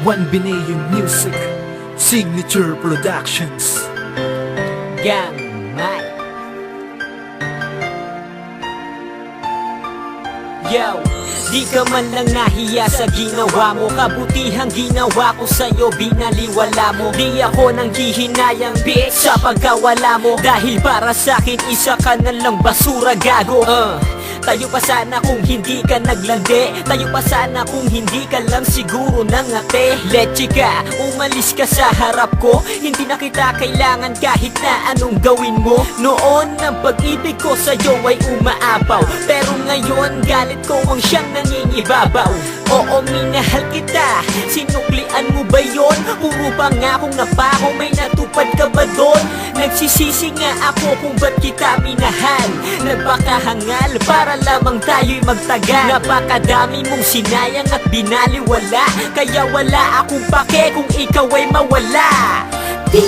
One Binayong Music, Signature Productions. Gang Mike. Yo, di ka man lang nahiya sa ginawa mo. Kabutihang ginawa ko sa'yo, binaliwala mo. Di ako nang hihinayang bitch sa pagkawala mo. Dahil para sa'kin isa ka na lang basura, gago. Tayo pa sana kung hindi ka naglandi. Tayo pa sana kung hindi ka lang siguro nangate. Leche ka, umalis ka sa harap ko. Hindi na kita kailangan kahit na anong gawin mo. Noon ang pag-ibig ko sa'yo ay umaapaw, pero ngayon galit ko ang siyang nangingibabaw. Oo, minahal kita, sinuklian mo ba yun? Puro pangakong napako, may natupad ka ba doon? Nagsisisi nga ako kung ba't kita minahal. Nagpakahangal para lamang tayo'y magtagal. Napakadami mong sinayang at binaliwala, kaya wala akong pake kung ikaw ay mawala. Di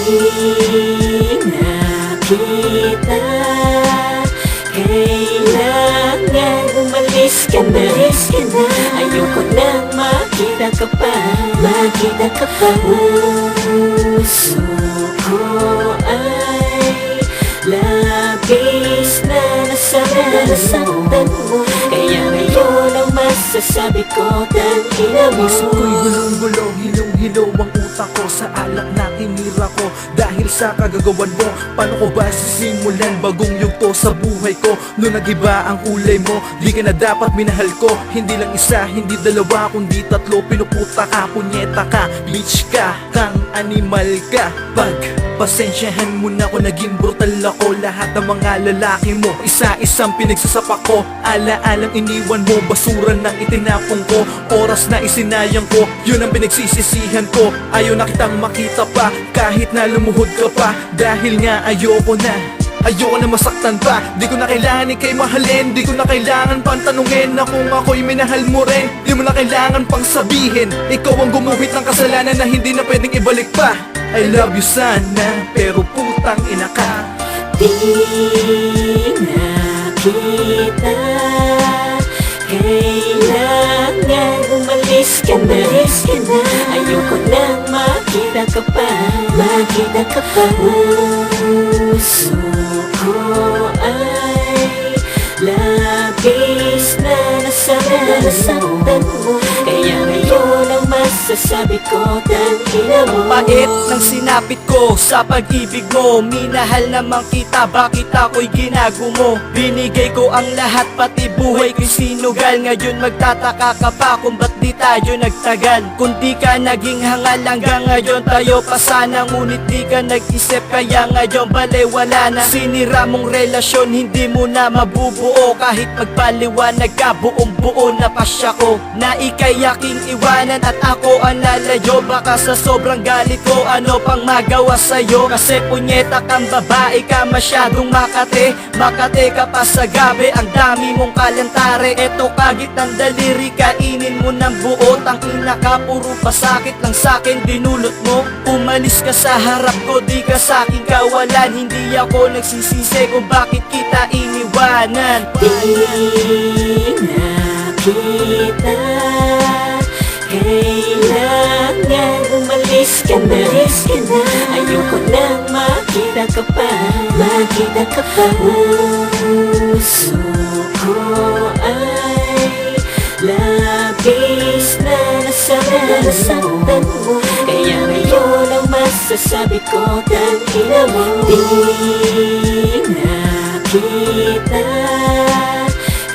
na kita kailangan, umalis ka na. Ayoko nang makita ka pa. Puso ko ay labis na nasaktan mo. Kaya ngayon ang masasabi ko, tangina mo. Isip ko'y gulong-gulong, hilong-hilaw ang utak ko sa alak na tinira ko. Dahil sa kagagawan mo, paano ko ba sisimulan bagong yugto sa buhay ko? Noong nag-iba ang kulay mo, di ka na dapat minahal ko. Hindi lang isa, hindi dalawa, kundi tatlo. Pinuputa ka, punyeta ka, bitch ka, kang animal ka. Pasensyahan mo na kung naging brutal ako. Lahat ng mga lalaki mo, isa-isang pinagsasapak ko. Ala-alang iniwan mo, basura nang itinapong ko. Oras na isinayang ko, yun ang pinagsisisihan ko. Ayaw na kitang makita pa, kahit na lumuhod ka pa. Dahil nga ayoko na masaktan pa. Di ko na kailangan ikay mahalin. Di ko na kailangan pang tanungin na kung ako'y minahal mo rin. Di mo na kailangan pang sabihin ikaw ang gumuhit ng kasalanan na hindi na pwedeng ibalik pa. I love you sana, pero putang ina ka. Di na kita kailangan, umalis ka na. Ayoko nang makita ka pa. Puso ko ay labis na nasaktan mo. Kaya ngayon ang masasabi ko, tangina mo. Pait ng sinapit ko sa pag-ibig mo. Minahal naman kita, bakit ako'y ginagumo? Binigay ko ang lahat, pati buhay ko'y sinugal. Ngayon magtataka ka pa kung ba't di tayo nagtagal. Kung di ka naging hangal hanggang ngayon tayo pa sana. Ngunit di ka nag-isip, kaya ngayon balewala na. Sinira mong relasyon, hindi mo na mabubuo. Kahit magpaliwanag ka, buong buo na pasya ko na ika'y aking iwanan at ako ang lalayo. Baka sa sobrang galit ko, ano pang magawa sa'yo? Kasi punyeta kang babae ka, masyadong makate. Makate ka pa sa gabi, ang dami mong kalantare. Eto kagit ng daliri, kainin mo ng buo. Tangina ka, puro pasakit lang sa'kin dinulot mo. Umalis ka sa harap ko, di ka sa'king kawalan. Hindi ako nagsisisi kung bakit kita iniwanan. Di na kita kailangan, umalis ka na. Ayoko nang makita ka pa. Puso ko ay labis na nasaktan mo. Kaya ngayon ang masasabi ko, tangina mo. Di na kita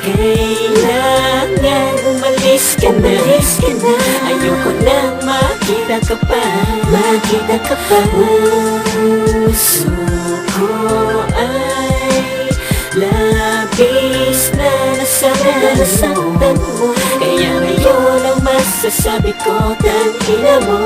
kailangan, umalis ka na. Ayoko nang makita ka pa. Puso ko ay labis na nasaktan mo. Kaya ngayon ang masasabi ko, tangina mo.